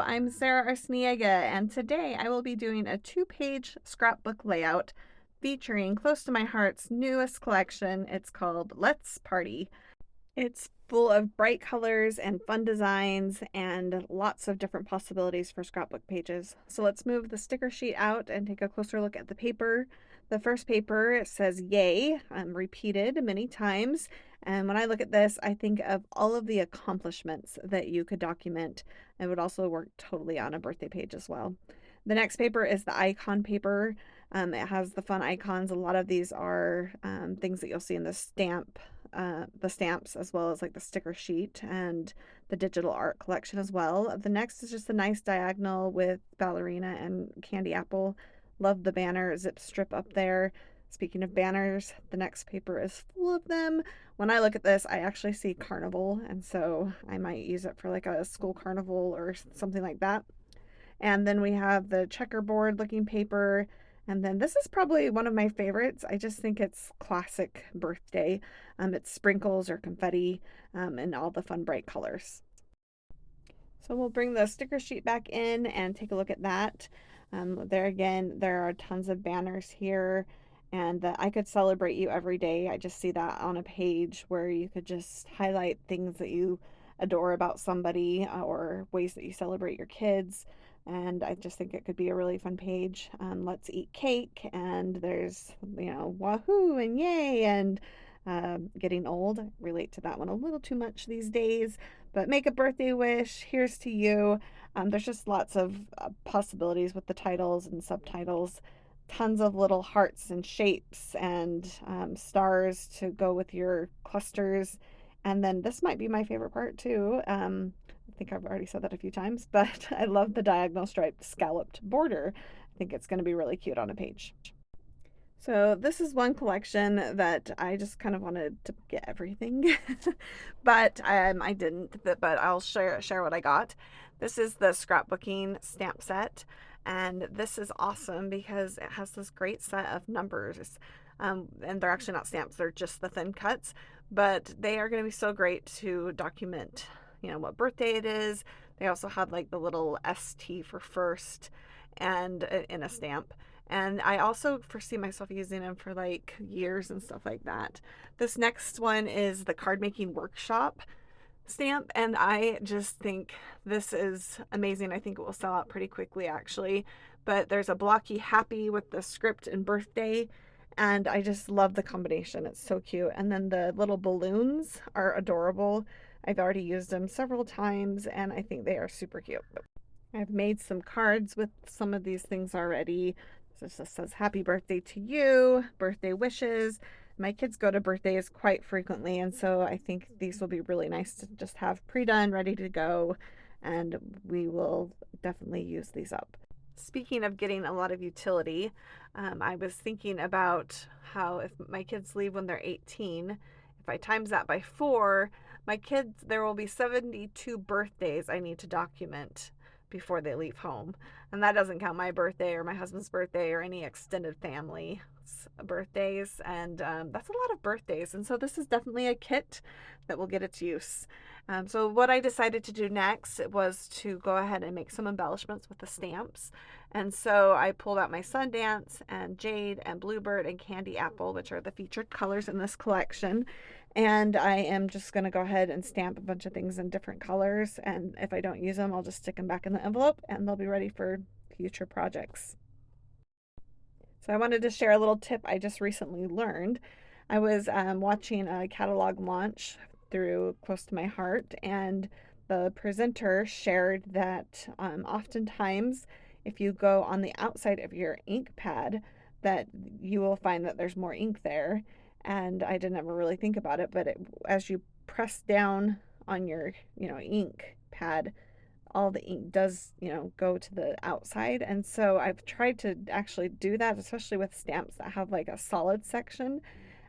I'm Sarah Arciniega, and today I will be doing a 2-page scrapbook layout featuring close to my heart's newest collection. It's called Let's Party. It's full of bright colors and fun designs and lots of different possibilities for scrapbook pages. So let's move the sticker sheet out and take a closer look at the paper. The first paper, it says yay, repeated many times. And when I look at this, I think of all of the accomplishments that you could document. It would also work totally on a birthday page as well. The next paper is the icon paper. It has the fun icons. A lot of these are things that you'll see in the stamps, as well as like the sticker sheet and the digital art collection as well. The next is just a nice diagonal with ballerina and candy apple. Love the banner zip strip up there. Speaking of banners, the next paper is full of them. When I look at this, I actually see carnival, and so I might use it for like a school carnival or something like that. And then we have the checkerboard looking paper. And then this is probably one of my favorites. I just think it's classic birthday. It's sprinkles or confetti and all the fun bright colors. So we'll bring the sticker sheet back in and take a look at that. There again, there are tons of banners here, and I could celebrate you every day. I just see that on a page where you could just highlight things that you adore about somebody or ways that you celebrate your kids. And I just think it could be a really fun page. Let's eat cake, and there's, wahoo and yay, and getting old. I relate to that one a little too much these days, but make a birthday wish, here's to you. There's just lots of possibilities with the titles and subtitles. Tons of little hearts and shapes and stars to go with your clusters. And then this might be my favorite part too. I think I've already said that a few times, but I love the diagonal striped scalloped border. I think it's going to be really cute on a page. So this is one collection that I just kind of wanted to get everything, but I didn't. But I'll share what I got. This is the Scrapbooking stamp set, and this is awesome because it has this great set of numbers. And they're actually not stamps; they're just the thin cuts, but they are going to be so great to document, what birthday it is. They also had like the little ST for first, and in a stamp. And I also foresee myself using them for like years and stuff like that. This next one is the Cardmaking Workshop stamp, and I just think this is amazing. I think it will sell out pretty quickly actually. But there's a blocky happy with the script and birthday, and I just love the combination. It's so cute. And then the little balloons are adorable. I've already used them several times, and I think they are super cute. I've made some cards with some of these things already. This just says happy birthday to you, birthday wishes. My kids go to birthdays quite frequently, and so I think these will be really nice to just have pre-done, ready to go, and we will definitely use these up. Speaking of getting a lot of utility, I was thinking about how if my kids leave when they're 18, if I times that by 4, there will be 72 birthdays I need to document before they leave home. And that doesn't count my birthday or my husband's birthday or any extended family birthdays. And that's a lot of birthdays. And so this is definitely a kit that will get its use. So what I decided to do next was to go ahead and make some embellishments with the stamps. And so I pulled out my Sundance and Jade and Bluebird and Candy Apple, which are the featured colors in this collection. And I am just going to go ahead and stamp a bunch of things in different colors. And if I don't use them, I'll just stick them back in the envelope and they'll be ready for future projects. So I wanted to share a little tip I just recently learned. I was watching a catalog launch through Close to My Heart, and the presenter shared that oftentimes if you go on the outside of your ink pad, that you will find that there's more ink there. And I didn't ever really think about it, but as you press down on your ink pad, all the ink does go to the outside. And so I've tried to actually do that, especially with stamps that have like a solid section,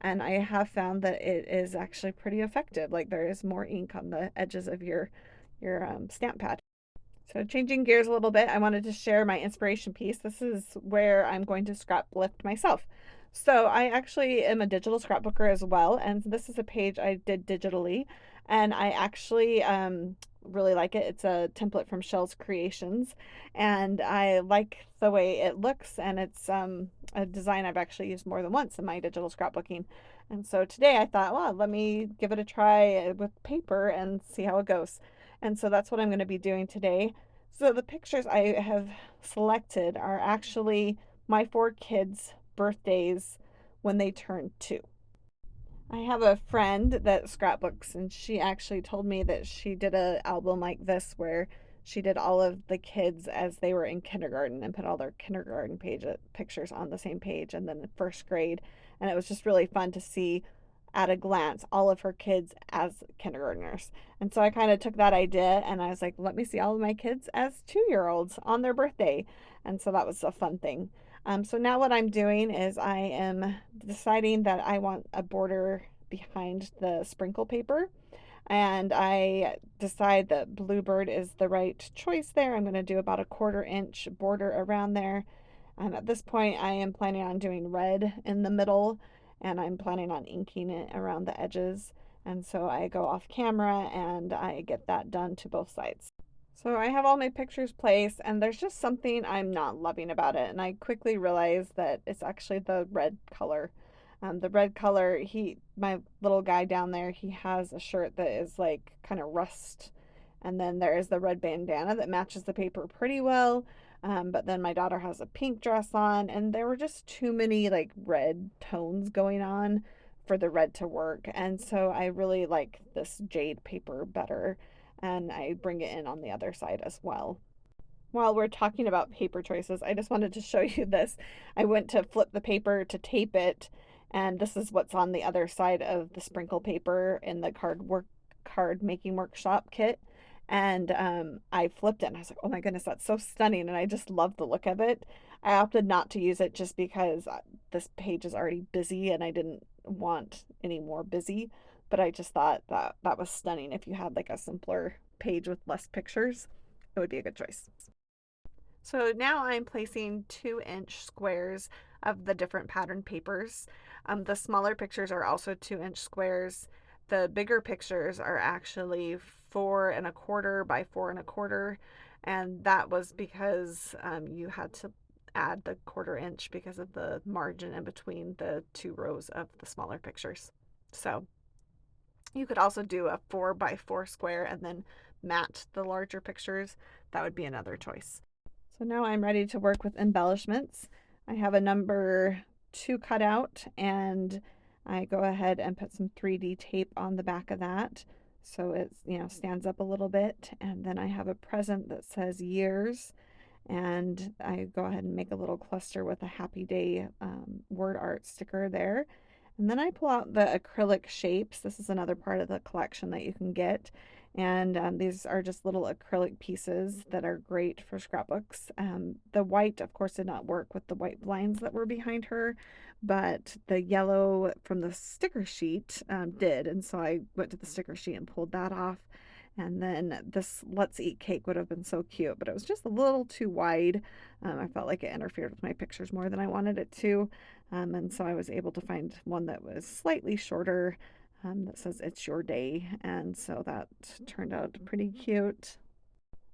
and I have found that it is actually pretty effective. Like there is more ink on the edges of your stamp pad. So changing gears a little bit, I wanted to share my inspiration piece. This is where I'm going to scrap lift myself. So I actually am a digital scrapbooker as well, and this is a page I did digitally, and I actually really like it. It's a template from Shell's Creations, and I like the way it looks, and it's a design I've actually used more than once in my digital scrapbooking. And so today I thought, well, let me give it a try with paper and see how it goes. And so that's what I'm going to be doing today. So the pictures I have selected are actually my 4 kids' birthdays when they turned 2. I have a friend that scrapbooks, and she actually told me that she did an album like this where she did all of the kids as they were in kindergarten and put all their kindergarten pictures on the same page, and then in first grade. And it was just really fun to see at a glance all of her kids as kindergartners. And so I kind of took that idea and I was like, let me see all of my kids as 2-year olds on their birthday. And so that was a fun thing. So now what I'm doing is I am deciding that I want a border behind the sprinkle paper. And I decide that Bluebird is the right choice there. I'm going to do about a 1/4 inch border around there. At this point, I am planning on doing red in the middle, and I'm planning on inking it around the edges. And so I go off camera and I get that done to both sides. So I have all my pictures placed, and there's just something I'm not loving about it. And I quickly realized that it's actually the red color. The red color, my little guy down there, he has a shirt that is like kind of rust. And then there is the red bandana that matches the paper pretty well. But then my daughter has a pink dress on, and there were just too many like red tones going on for the red to work. And so I really like this jade paper better, and I bring it in on the other side as well. While we're talking about paper choices, I just wanted to show you this. I went to flip the paper to tape it, and this is what's on the other side of the sprinkle paper in the card making workshop kit. And I flipped it and I was like, oh my goodness, that's so stunning. And I just love the look of it. I opted not to use it just because this page is already busy and I didn't want any more busy. But I just thought that that was stunning. If you had like a simpler page with less pictures, it would be a good choice. So now I'm placing 2-inch squares of the different pattern papers. The smaller pictures are also 2-inch squares. The bigger pictures are actually 4 1/4 by 4 1/4, and that was because you had to add the 1/4 inch because of the margin in between the 2 rows of the smaller pictures. So you could also do a 4 by 4 square and then mat the larger pictures. That would be another choice. So now I'm ready to work with embellishments. I have a number 2 cut out, and I go ahead and put some 3D tape on the back of that so it stands up a little bit. And then I have a present that says years, and I go ahead and make a little cluster with a happy day word art sticker there. And then I pull out the acrylic shapes. This is another part of the collection that you can get. And these are just little acrylic pieces that are great for scrapbooks. The white, of course, did not work with the white blinds that were behind her, but the yellow from the sticker sheet did. And so I went to the sticker sheet and pulled that off. And then this Let's Eat Cake would have been so cute, but it was just a little too wide. I felt like it interfered with my pictures more than I wanted it to. And so I was able to find one that was slightly shorter that says it's your day. And so that turned out pretty cute.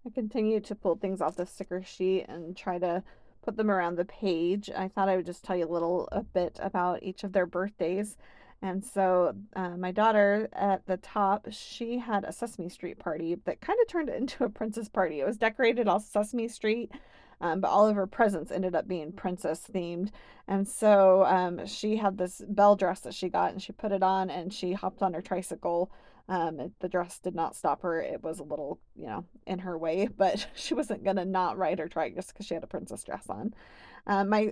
I continued to pull things off the sticker sheet and try to put them around the page. I thought I would just tell you a bit about each of their birthdays. And so my daughter at the top, she had a Sesame Street party that kind of turned into a princess party. It was decorated all Sesame Street, but all of her presents ended up being princess themed. And so she had this bell dress that she got, and she put it on and she hopped on her tricycle. The dress did not stop her. It was a little, in her way, but she wasn't going to not ride her trike just because she had a princess dress on. My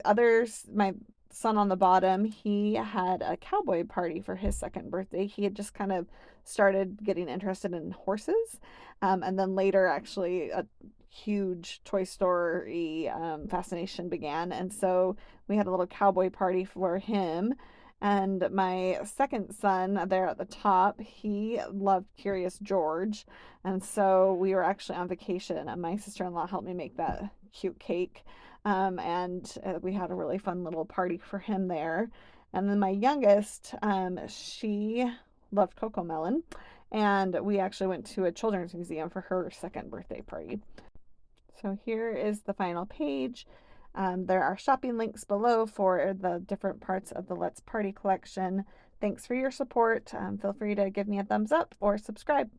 son on the bottom, he had a cowboy party for his 2nd birthday. He had just kind of started getting interested in horses. And then later, actually, a huge Toy Story fascination began. And so we had a little cowboy party for him. And my 2nd son there at the top, he loved Curious George. And so we were actually on vacation, and my sister-in-law helped me make that cute cake. And we had a really fun little party for him there. And then my youngest, she loved Coco Melon. And we actually went to a children's museum for her second birthday party. So here is the final page. There are shopping links below for the different parts of the Let's Party collection. Thanks for your support. Feel free to give me a thumbs up or subscribe.